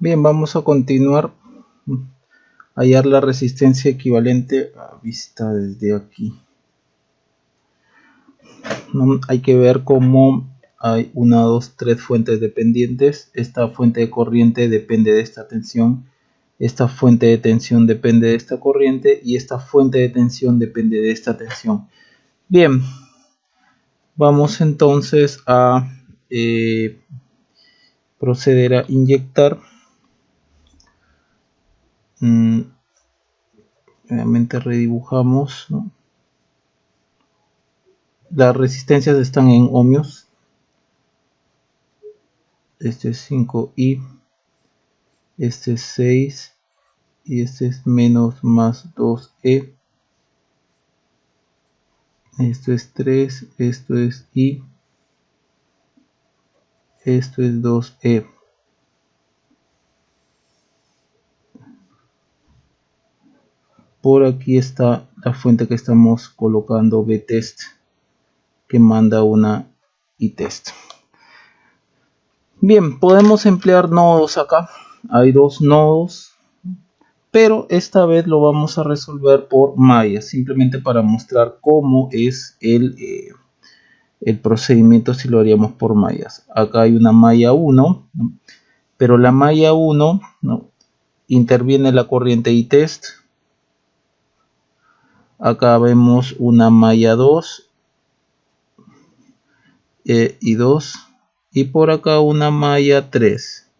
Bien, vamos a continuar. Hallar la resistencia equivalente a vista desde aquí. Hay que ver cómo hay 1, 2, 3 fuentes dependientes. Esta fuente de corriente depende de esta tensión. Esta fuente de tensión depende de esta corriente. Y esta fuente de tensión depende de esta tensión. Bien, vamos entonces a proceder a inyectar. Nuevamente redibujamos, ¿no? Las resistencias están en ohmios. Este es 5i, este es 6 y este es menos más 2e. Esto es 3, esto es i, esto es 2e. Por aquí está la fuente que estamos colocando, Vtest, que manda una itest. Bien, podemos emplear nodos acá. Hay dos nodos, pero esta vez lo vamos a resolver por mallas, simplemente para mostrar cómo es el procedimiento si lo haríamos por mallas. Acá hay una malla 1, ¿no? Pero la malla 1, ¿no?, interviene la corriente itest. Acá vemos una malla 2 y 2, y por acá una malla 3,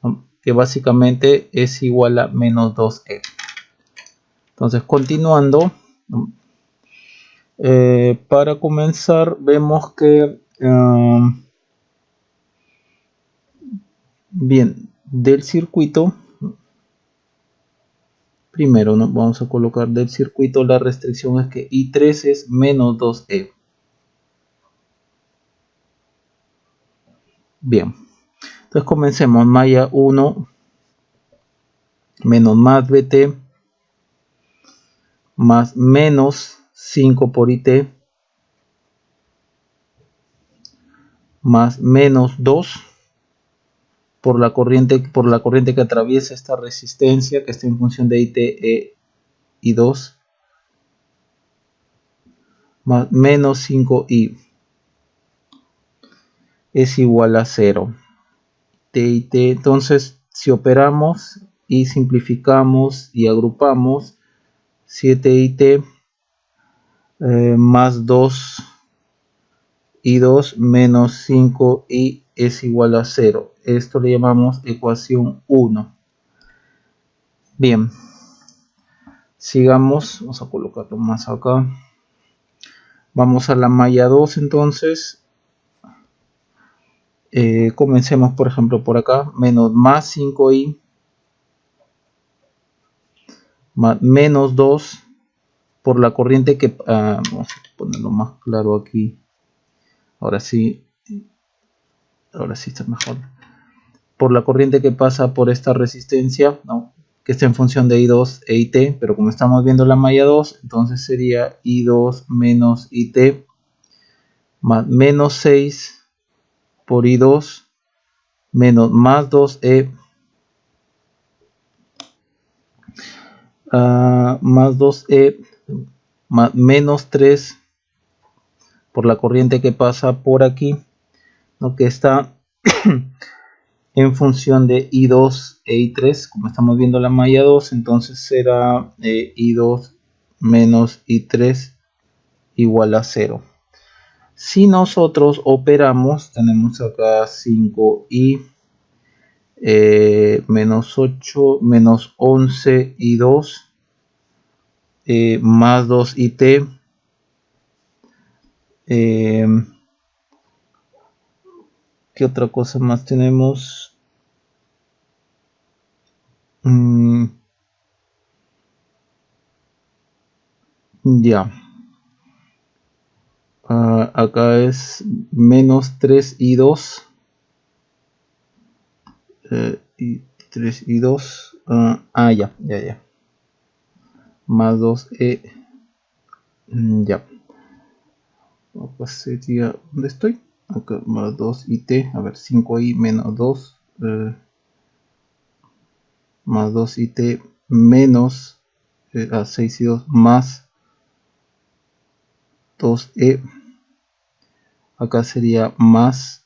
¿no?, que básicamente es igual a menos 2e. Entonces, continuando, ¿no?, para comenzar vemos que bien, del circuito, primero, ¿no?, vamos a colocar del circuito, la restricción es que I3 es menos 2e. Bien, entonces comencemos. Malla 1 menos más Vt más menos 5 por It más menos 2 por la corriente que atraviesa esta resistencia, que está en función de It y 2, más menos 5i es igual a 0. T. Entonces, si operamos y simplificamos y agrupamos, 7it más 2i2 menos 5i es igual a 0. Esto le llamamos ecuación 1. Bien, sigamos. Vamos a colocarlo más acá. Vamos a la malla 2 entonces. Comencemos por ejemplo por acá. Menos más 5i más menos 2 por la corriente que... vamos a ponerlo más claro aquí. Ahora sí está mejor. Por la corriente que pasa por esta resistencia, ¿no?, que está en función de I2 e IT, pero como estamos viendo la malla 2, entonces sería I2 menos IT más menos 6 por I2 menos más 2E más 2E más menos 3 por la corriente que pasa por aquí, ¿no?, que está en función de I2 e I3. Como estamos viendo la malla 2, entonces será I2 menos I3 igual a 0. Si nosotros operamos, tenemos acá 5i menos 8 menos 11 I2 más 2it ¿qué otra cosa más tenemos? Ya. Acá es menos 3i2 y 3i2 ya más 2e ya. Pues sería, ¿dónde estoy? Acá más 2it, a ver, 5i menos 2 más 2it menos a 6 y 2 más 2e. Acá sería más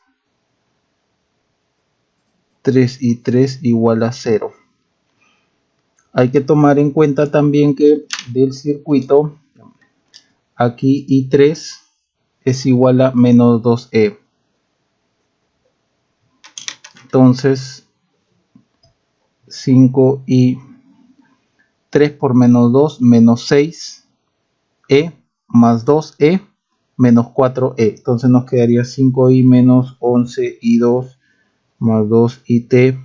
3 y 3 igual a 0. Hay que tomar en cuenta también que del circuito aquí i3 es igual a menos 2e. Entonces 5i3 por menos 2 menos 6e más 2e menos 4e. Entonces nos quedaría 5i menos 11i2 más 2it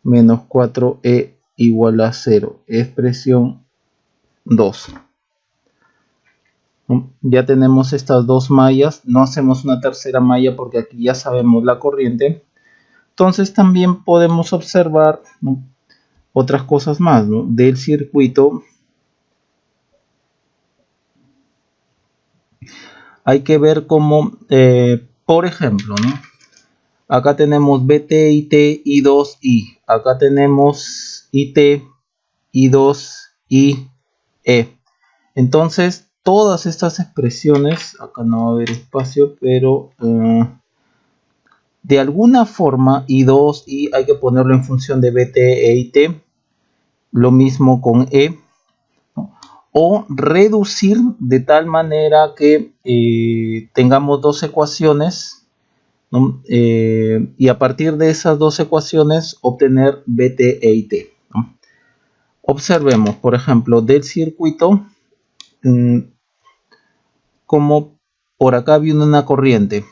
menos 4e igual a 0. Expresión 2. Ya tenemos estas dos mallas. No hacemos una tercera malla porque aquí ya sabemos la corriente. Entonces también podemos observar, ¿no?, otras cosas más, ¿no?, del circuito. Hay que ver cómo, por ejemplo, ¿no?, acá tenemos BT, IT, I2, I. Acá tenemos IT, I2, I, E. Entonces, todas estas expresiones, acá no va a haber espacio, pero de alguna forma I2, I hay que ponerlo en función de BT e IT. Lo mismo con E. O reducir de tal manera que tengamos dos ecuaciones, ¿no?, y a partir de esas dos ecuaciones obtener BT e IT, ¿no? Observemos, por ejemplo, del circuito, como por acá viene una corriente,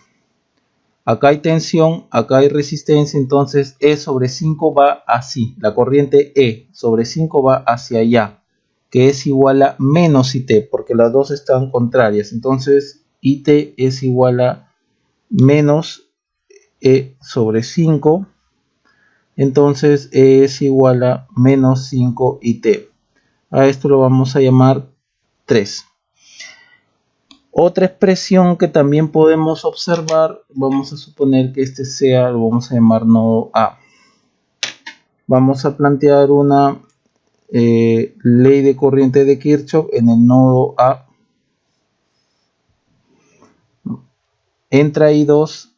acá hay tensión, acá hay resistencia, entonces E sobre 5 va así, la corriente E sobre 5 va hacia allá, que es igual a menos IT, porque las dos están contrarias. Entonces IT es igual a menos E sobre 5. Entonces E es igual a menos 5 IT. A esto lo vamos a llamar 3. Otra expresión que también podemos observar, vamos a suponer que este sea, lo vamos a llamar nodo A. Vamos a plantear una ley de corriente de Kirchhoff en el nodo A. Entra I2,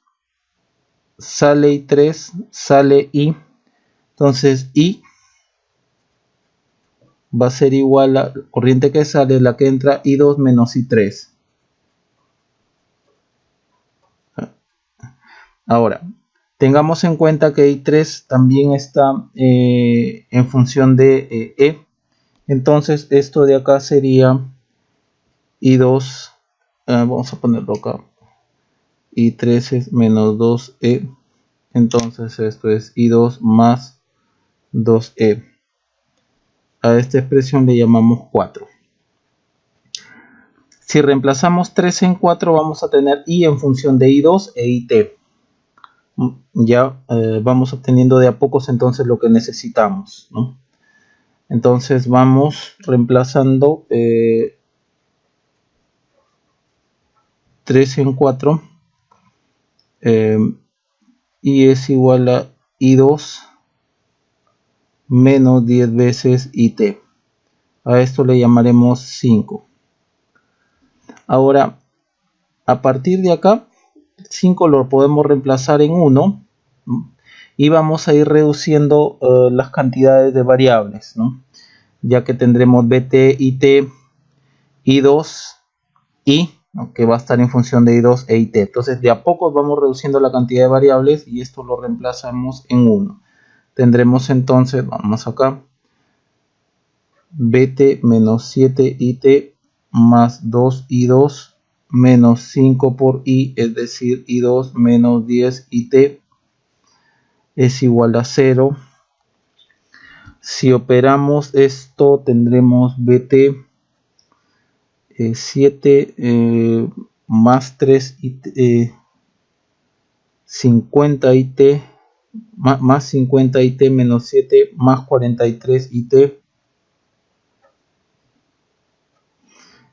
sale I3, sale I. Entonces I va a ser igual a la corriente que sale, la que entra, I2 menos I3. Ahora, tengamos en cuenta que I3 también está en función de E. Entonces esto de acá sería I2, vamos a ponerlo acá, I3 es menos 2E. Entonces esto es I2 más 2E. A esta expresión le llamamos 4. Si reemplazamos 3 en 4 vamos a tener I en función de I2 e IT. Ya vamos obteniendo de a pocos entonces lo que necesitamos, ¿no? Entonces vamos reemplazando 3 en 4. I es igual a I2 menos 10 veces IT. A esto le llamaremos 5. Ahora, a partir de acá, 5 lo podemos reemplazar en 1, ¿no?, y vamos a ir reduciendo las cantidades de variables, ¿no?, ya que tendremos BT, IT, I2, I, ¿no?, que va a estar en función de I2 e IT. Entonces, de a poco vamos reduciendo la cantidad de variables y esto lo reemplazamos en 1. Tendremos entonces, vamos acá, BT menos 7 IT más 2 I2 menos 5 por I, es decir, I2 menos 10 IT es igual a 0. Si operamos esto tendremos BT 7 más 3 IT, 50 IT más 50 IT menos 7 más 43 IT.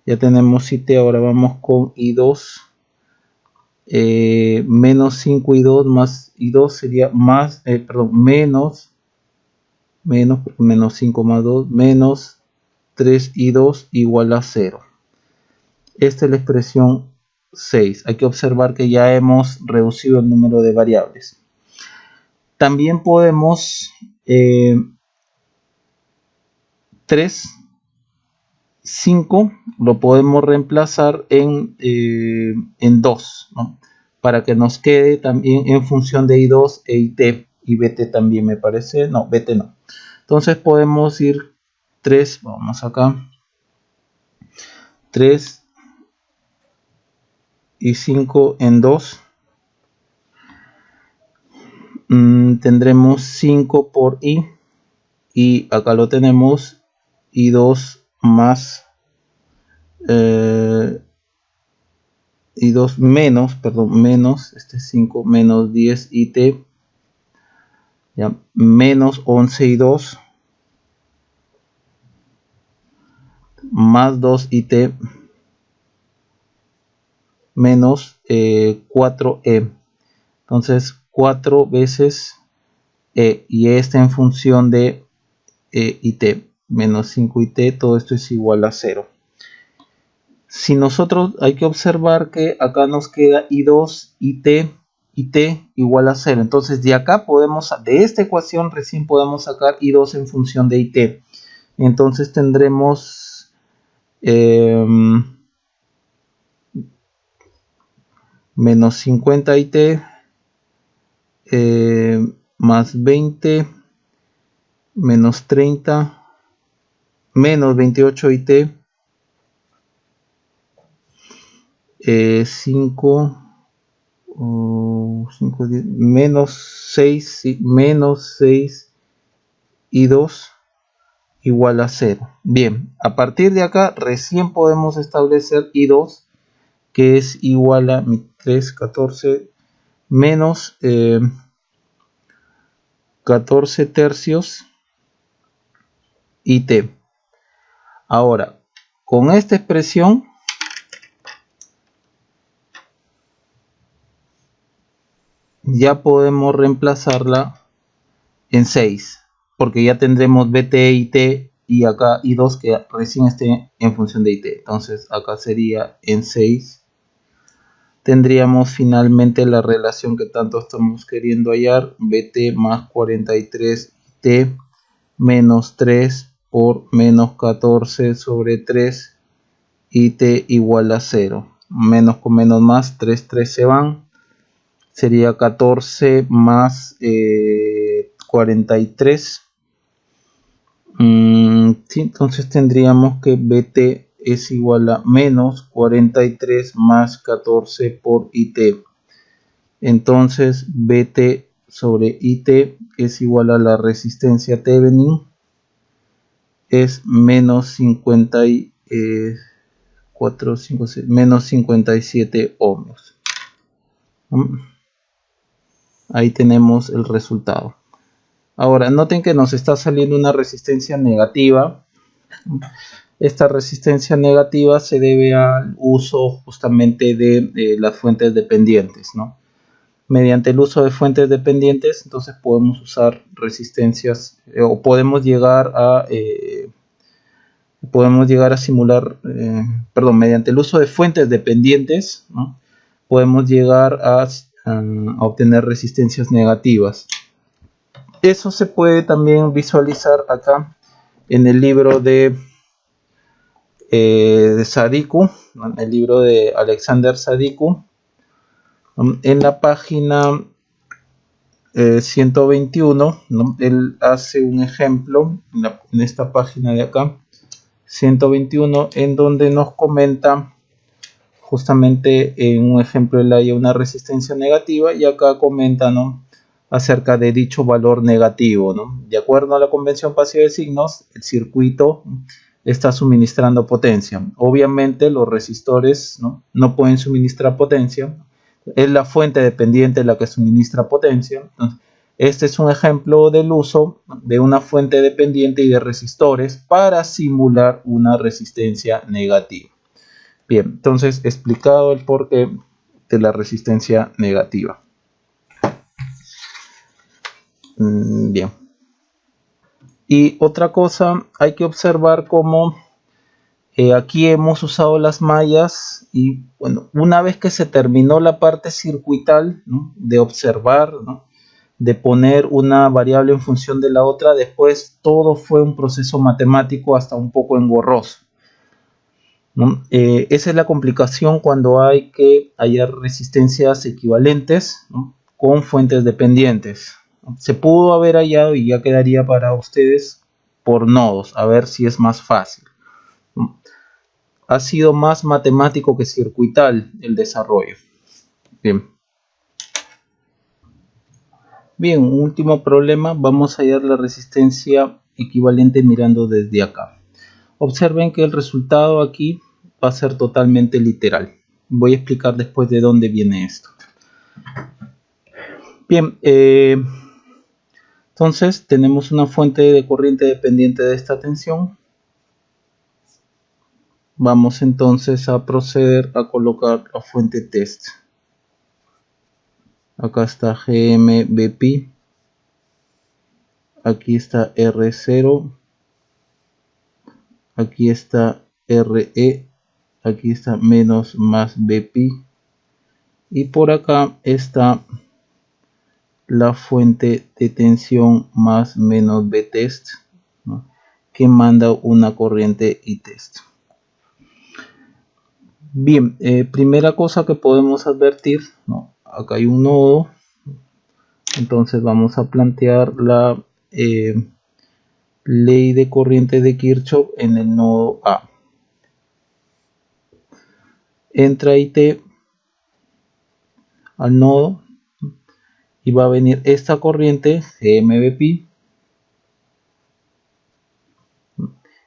Ya tenemos IT. Ahora vamos con I2, menos 5 I2 más I2 sería más, menos menos 5 más 2, menos 3 y 2 igual a 0. Esta es la expresión 6. Hay que observar que ya hemos reducido el número de variables. También podemos 3, 5 lo podemos reemplazar en 2, ¿no? Para que nos quede también en función de I2 e IT, y BT también me parece, no, BT no. Entonces podemos ir 3, vamos acá, 3 y 5 en 2. Tendremos 5 por I, y acá lo tenemos, I2 más I2 menos, perdón, menos, este 5 menos 10 IT, ya, menos 11 I2 más 2 IT menos 4E. Entonces 4 veces E, y esta en función de IT menos 5 IT, todo esto es igual a 0. Si nosotros, hay que observar que acá nos queda I2 IT igual a 0. Entonces de acá podemos, de esta ecuación recién podemos sacar I2 en función de IT. Entonces tendremos menos 50 IT más 20 menos 30 menos 28 IT 5 10, menos 6 menos 6 y 2 igual a 0. Bien, a partir de acá recién podemos establecer I2, que es igual a 3, 14 menos 14 tercios IT. Ahora, con esta expresión ya podemos reemplazarla en 6, porque ya tendremos BT, IT y acá I2 que recién esté en función de IT. Entonces acá sería en 6. Tendríamos finalmente la relación que tanto estamos queriendo hallar, BT más 43 IT menos 3 por menos 14 sobre 3 IT igual a 0. Menos con menos más, 3 se van. Sería 14 más 43. Sí, entonces tendríamos que BT es igual a menos 43 más 14 por IT. Entonces BT sobre IT es igual a la resistencia Thevenin, es menos 54, 5, 6, menos 57 ohmios. Ahí tenemos el resultado. Ahora noten que nos está saliendo una resistencia negativa. Esta resistencia negativa se debe al uso justamente de las fuentes dependientes, ¿no? Mediante el uso de fuentes dependientes, entonces podemos usar resistencias o podemos llegar a simular, mediante el uso de fuentes dependientes, ¿no? Podemos llegar a obtener resistencias negativas. Eso se puede también visualizar acá en el libro de Sadiku, en el libro de Alexander Sadiku, en la página 121, ¿no? Él hace un ejemplo en esta página de acá, 121, en donde nos comenta justamente en un ejemplo él haya una resistencia negativa, y acá comenta, ¿no?, acerca de dicho valor negativo, ¿no? De acuerdo a la convención pasiva de signos, el circuito está suministrando potencia. Obviamente los resistores no pueden suministrar potencia, es la fuente dependiente la que suministra potencia. Entonces, este es un ejemplo del uso de una fuente dependiente y de resistores para simular una resistencia negativa. Bien, entonces explicado el porqué de la resistencia negativa. Bien. Y otra cosa, hay que observar cómo aquí hemos usado las mallas y bueno, una vez que se terminó la parte circuital, ¿no?, de observar, ¿no?, de poner una variable en función de la otra, después todo fue un proceso matemático hasta un poco engorroso, ¿no? Esa es la complicación cuando hay que hallar resistencias equivalentes, ¿no?, con fuentes dependientes. Se pudo haber hallado y ya quedaría para ustedes por nodos, a ver si es más fácil. Ha sido más matemático que circuital el desarrollo. Bien, un último problema. Vamos a hallar la resistencia equivalente mirando desde acá. Observen que el resultado aquí va a ser totalmente literal. Voy a explicar después de dónde viene esto. Bien, entonces tenemos una fuente de corriente dependiente de esta tensión. Vamos entonces a proceder a colocar la fuente test. Acá está GMBP. Aquí está R0. Aquí está RE. Aquí está menos más BP. Y por acá está la fuente de tensión más menos Btest, ¿no?, que manda una corriente Itest. Bien, primera cosa que podemos advertir, ¿no?, acá hay un nodo, entonces vamos a plantear la ley de corriente de Kirchhoff en el nodo A. Entra IT al nodo y va a venir esta corriente GMBP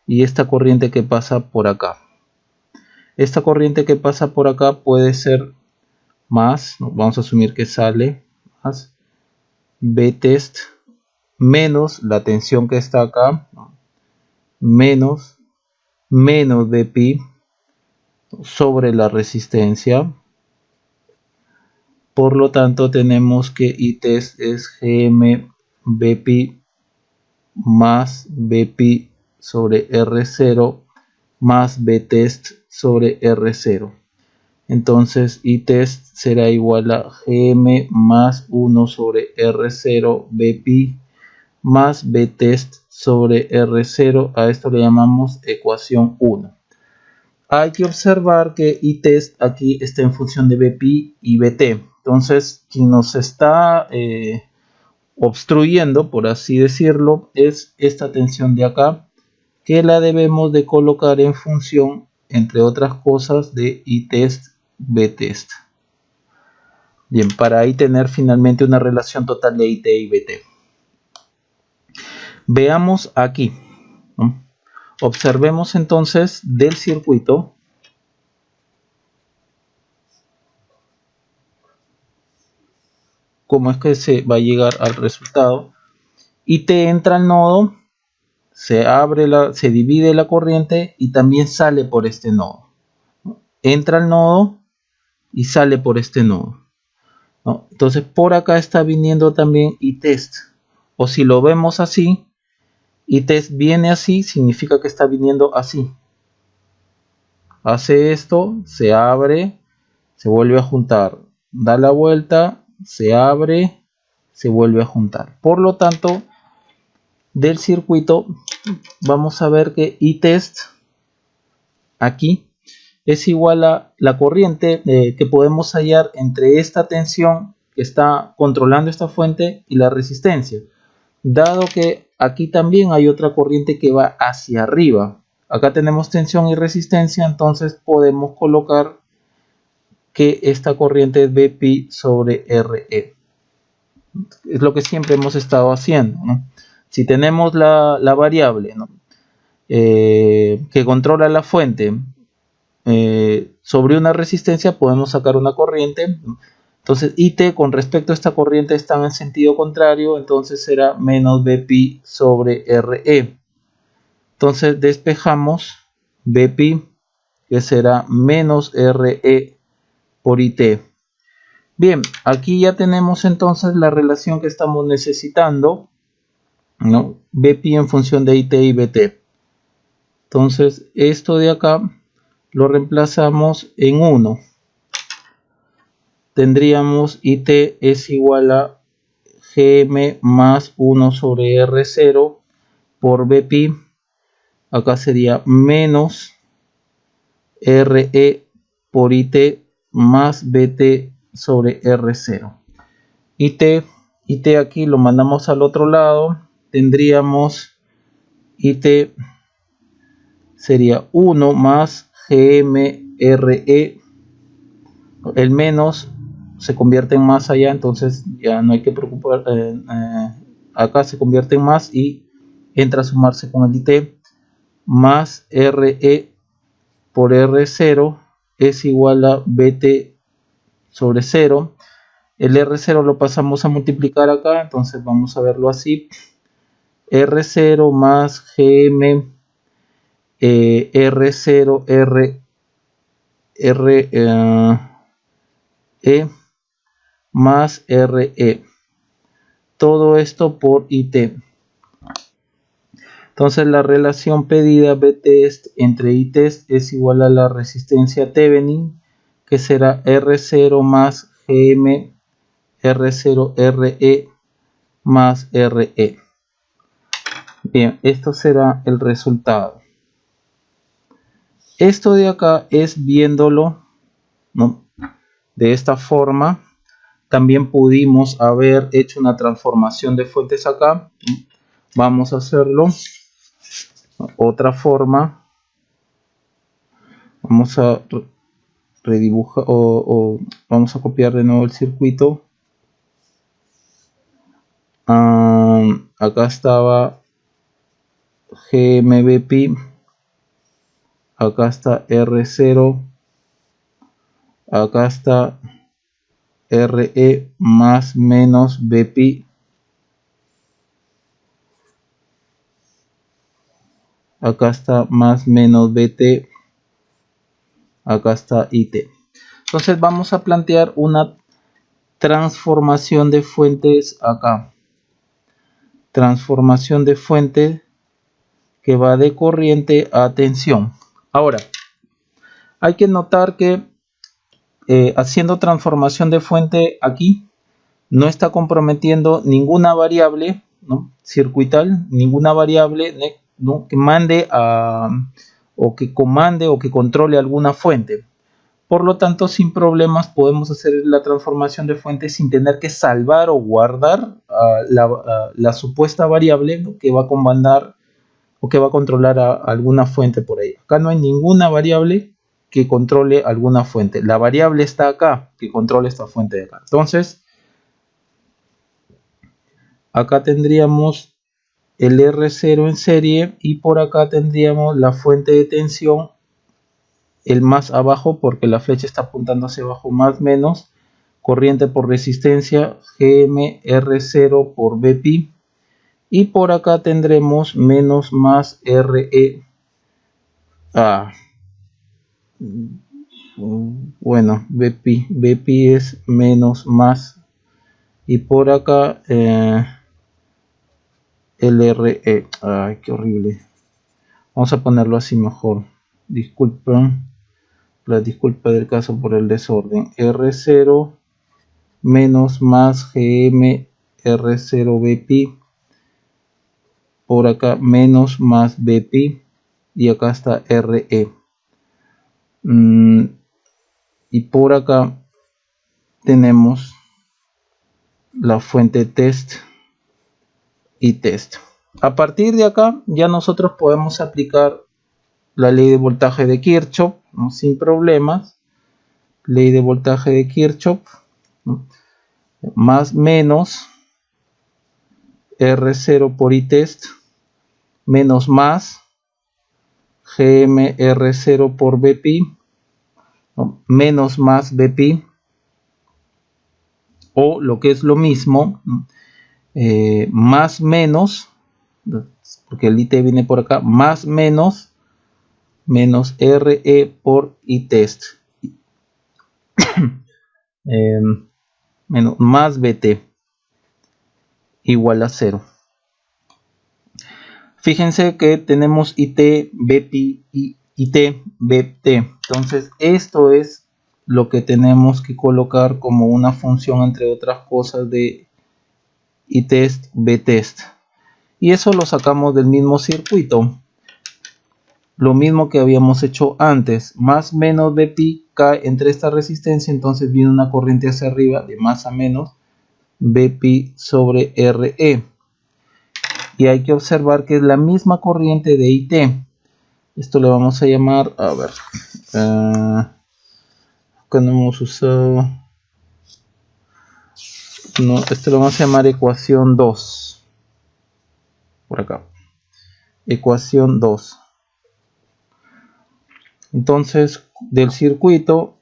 y esta corriente que pasa por acá. Esta corriente que pasa por acá puede ser más, ¿no?, vamos a asumir que sale más Btest menos la tensión que está acá, ¿no?, menos BP sobre la resistencia. Por lo tanto tenemos que Itest es GMBP más BP sobre R0 más Btest sobre R0. Entonces Itest será igual a Gm más 1 sobre R0 BP más Btest sobre R0. A esto le llamamos ecuación 1. Hay que observar que Itest aquí está en función de BP y Bt. Entonces, quien nos está obstruyendo, por así decirlo, es esta tensión de acá, que la debemos de colocar en función, entre otras cosas, de Itest Btest. Bien, para ahí tener finalmente una relación total de It y Bt. Veamos aquí, ¿no? Observemos entonces del circuito. Cómo es que se va a llegar al resultado. It entra al nodo, se divide la corriente y también sale por este nodo. Entra al nodo y sale por este nodo, ¿no? Entonces por acá está viniendo también Itest. O si lo vemos así, Itest viene así, significa que está viniendo así. Hace esto, se abre, se vuelve a juntar, da la vuelta, se abre, se vuelve a juntar. Por lo tanto, del circuito vamos a ver que Itest aquí es igual a la corriente que podemos hallar entre esta tensión que está controlando esta fuente y la resistencia, dado que aquí también hay otra corriente que va hacia arriba. Acá tenemos tensión y resistencia, entonces podemos colocar que esta corriente es BP sobre RE. Es lo que siempre hemos estado haciendo, ¿no? Si tenemos la variable, ¿no?, que controla la fuente sobre una resistencia, podemos sacar una corriente, ¿no? Entonces It con respecto a esta corriente está en sentido contrario, entonces será menos BP sobre RE. Entonces despejamos BP, que será menos RE por It. Bien, aquí ya tenemos entonces la relación que estamos necesitando ¿no? Bpi en función de it y bt. Entonces esto de acá lo reemplazamos en 1. Tendríamos it es igual a gm más 1 sobre r0 por bpi. Acá sería menos re por it más bt sobre r0. It aquí lo mandamos al otro lado. Tendríamos it sería 1 más gmre. El menos se convierte en más allá, entonces ya no hay que preocupar. Acá se convierte en más y entra a sumarse con el it, más re por r0 es igual a bt sobre 0. El r0 lo pasamos a multiplicar acá, entonces vamos a verlo así. R0 más gm R0 E más RE. Todo esto por IT. Entonces la relación pedida btest entre itest es igual a la resistencia Thevenin, que será R0 más gm R0 RE más RE. Bien, esto será el resultado. Esto de acá es viéndolo, ¿no?, de esta forma. También pudimos haber hecho una transformación de fuentes acá. Vamos a hacerlo. Otra forma. Vamos a redibujar o vamos a copiar de nuevo el circuito. Acá estaba GMBP. Acá está R0. Acá está RE más menos BP. Acá está más menos BT. Acá está IT. Entonces vamos a plantear una transformación de fuentes acá. Transformación de fuente que va de corriente a tensión. Ahora, hay que notar que haciendo transformación de fuente aquí no está comprometiendo ninguna variable, ¿no?, circuital, ninguna variable, ¿no?, que mande a o que comande o que controle alguna fuente. Por lo tanto, sin problemas podemos hacer la transformación de fuente sin tener que salvar o guardar la supuesta variable, ¿no?, que va a comandar o que va a controlar a alguna fuente por ahí. Acá no hay ninguna variable que controle alguna fuente. La variable está acá, que controla esta fuente de acá. Entonces, acá tendríamos el R0 en serie y por acá tendríamos la fuente de tensión, el más abajo porque la flecha está apuntando hacia abajo, más menos corriente por resistencia GM R0 por BP, y por acá tendremos menos más RE. Bueno, BP es menos más, y por acá LRE. Ay, qué horrible. Vamos a ponerlo así mejor. Disculpen, la disculpa del caso por el desorden. R0 menos más GM R0 BP. Por acá menos más BP. Y acá está RE. Y por acá tenemos la fuente test y test. A partir de acá ya nosotros podemos aplicar la ley de voltaje de Kirchhoff, ¿no?, sin problemas. Ley de voltaje de Kirchhoff, ¿no?, más menos R0 por Itest menos más GMR0 por BP, ¿no?, menos más BP, o lo que es lo mismo, más menos, porque el IT viene por acá, más menos RE por Itest menos más BT igual a 0. Fíjense que tenemos IT, BP y IT, BT. Entonces esto es lo que tenemos que colocar como una función, entre otras cosas, de ITest, BTest. Y eso lo sacamos del mismo circuito. Lo mismo que habíamos hecho antes. Más menos BP cae entre esta resistencia. Entonces viene una corriente hacia arriba de más a menos BP sobre RE. Y hay que observar que es la misma corriente de IT. Esto le vamos a llamar, a ver, que no hemos usado, no, esto lo vamos a llamar ecuación 2, por acá, ecuación 2. Entonces, del circuito,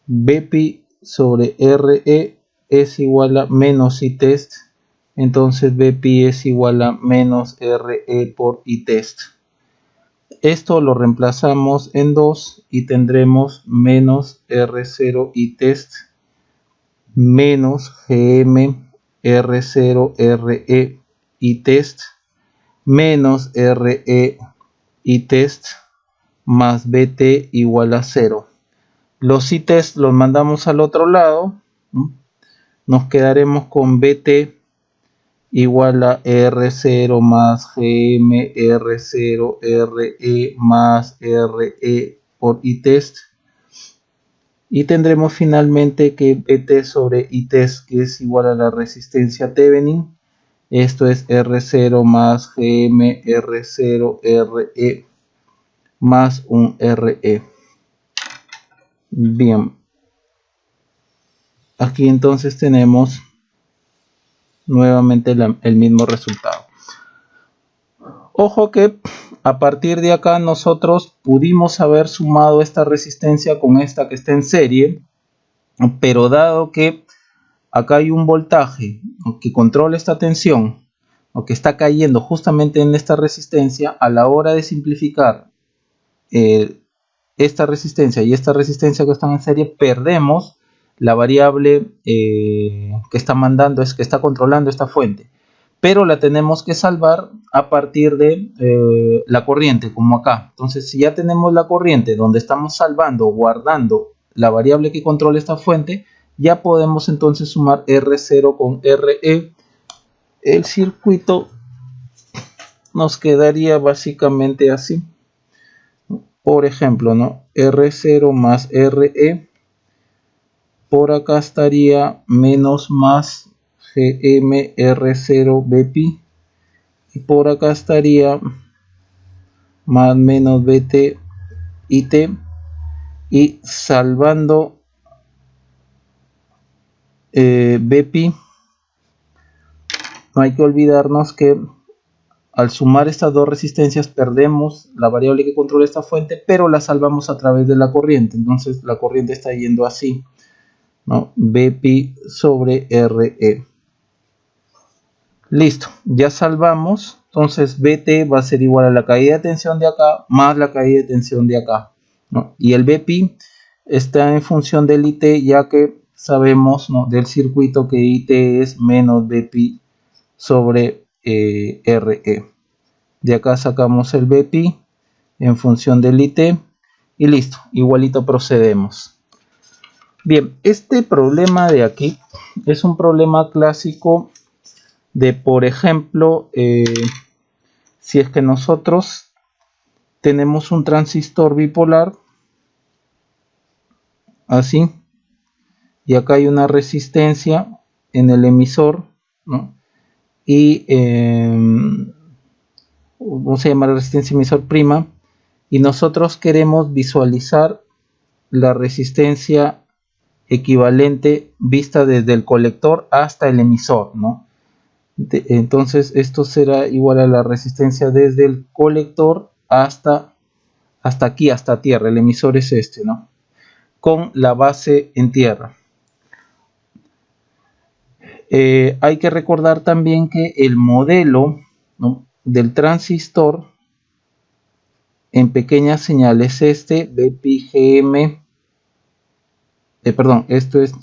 BP sobre RE es igual a menos ITest. Entonces BP es igual a menos RE por ITest. Esto lo reemplazamos en 2 y tendremos menos R0 ITest menos GM R0 RE ITest menos RE ITest más BT igual a 0. Los ITest los mandamos al otro lado. Nos quedaremos con BT igual a R0 más GM R0 RE más RE por ITest. Y tendremos finalmente que BT sobre ITest, que es igual a la resistencia Thevenin. Esto es R0 más GM R0 RE más un RE. Bien. Aquí entonces tenemos nuevamente el mismo resultado. Ojo que a partir de acá nosotros pudimos haber sumado esta resistencia con esta que está en serie, pero dado que acá hay un voltaje que controla esta tensión, o que está cayendo justamente en esta resistencia, a la hora de simplificar esta resistencia y esta resistencia que están en serie, perdemos la variable que está mandando, que está controlando esta fuente, pero la tenemos que salvar a partir de la corriente, como acá. Entonces, si ya tenemos la corriente donde estamos salvando, guardando la variable que controla esta fuente, ya podemos entonces sumar R0 con RE. El circuito nos quedaría básicamente así. Por ejemplo, ¿no? R0 más RE. Por acá estaría menos más GM R0 BP. Y por acá estaría más menos BT IT. Y salvando BP, no hay que olvidarnos que al sumar estas dos resistencias perdemos la variable que controla esta fuente, pero la salvamos a través de la corriente. Entonces la corriente está yendo así, ¿no? BP sobre RE. Listo, ya salvamos. Entonces BT va a ser igual a la caída de tensión de acá más la caída de tensión de acá, ¿no? Y el BP está en función del IT, ya que sabemos, ¿no?, del circuito que IT es menos BP sobre RE. De acá sacamos el BP en función del IT y listo, igualito procedemos. Bien, este problema de aquí es un problema clásico de, por ejemplo, si es que nosotros tenemos un transistor bipolar así, y acá hay una resistencia en el emisor, ¿no? Y vamos a llamar resistencia emisor prima, y nosotros queremos visualizar la resistencia equivalente vista desde el colector hasta el emisor, ¿no? Entonces esto será igual a la resistencia desde el colector hasta aquí, hasta tierra. El emisor es este, ¿no?, con la base en tierra. Hay que recordar también que el modelo, ¿no?, del transistor en pequeñas señales, este BPGM, perdón, esto es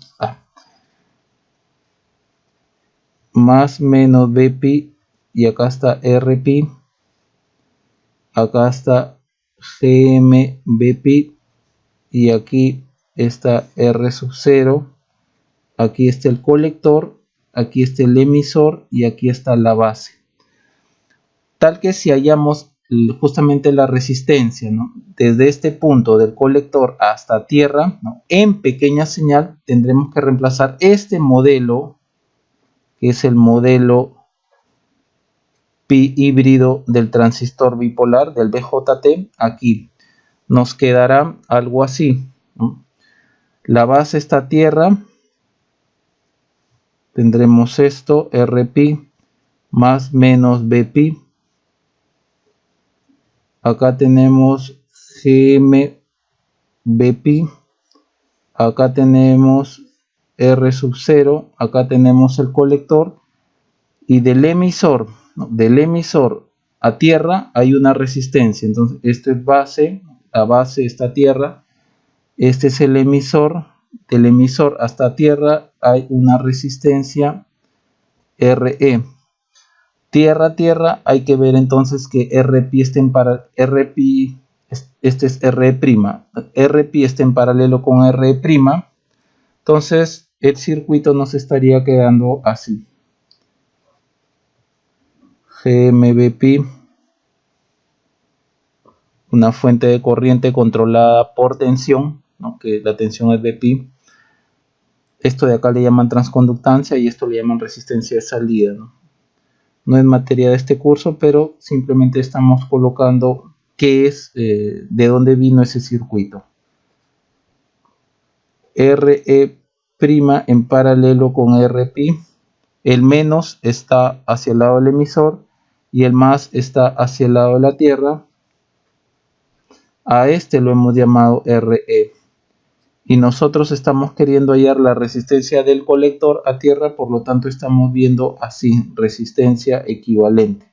más menos Bpi, y acá está Rpi, acá está GMBpi, y aquí está R sub 0, aquí está el colector, aquí está el emisor y aquí está la base. Tal que si hallamos justamente la resistencia, ¿no?, desde este punto del colector hasta tierra, ¿no?, en pequeña señal, tendremos que reemplazar este modelo, que es el modelo pi híbrido del transistor bipolar del BJT. Aquí nos quedará algo así, ¿no? La base está a tierra, tendremos esto, Rpi más menos Bpi. Acá tenemos GMBpi, acá tenemos R sub 0, acá tenemos el colector, y del emisor, ¿no?, del emisor a tierra hay una resistencia. Entonces esto es base, la base está a tierra, este es el emisor, del emisor hasta tierra hay una resistencia Re. Tierra a tierra hay que ver entonces que Rpi esté en Rpi, este es R', Rpi está en paralelo con R', entonces el circuito nos estaría quedando así: GMBpi, una fuente de corriente controlada por tensión, ¿no?, que la tensión es Bpi. Esto de acá le llaman transconductancia y esto le llaman resistencia de salida, ¿no? No es materia de este curso, pero simplemente estamos colocando qué es, de dónde vino ese circuito. Re' en paralelo con Rpi, el menos está hacia el lado del emisor y el más está hacia el lado de la tierra. A este lo hemos llamado Re. Y nosotros estamos queriendo hallar la resistencia del colector a tierra, por lo tanto estamos viendo así: resistencia equivalente.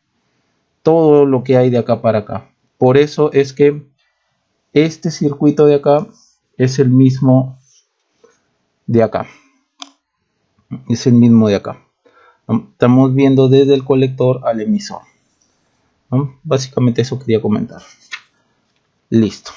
Todo lo que hay de acá para acá. Por eso es que este circuito de acá es el mismo de acá. Es el mismo de acá. Estamos viendo desde el colector al emisor, ¿no? Básicamente eso quería comentar. Listo.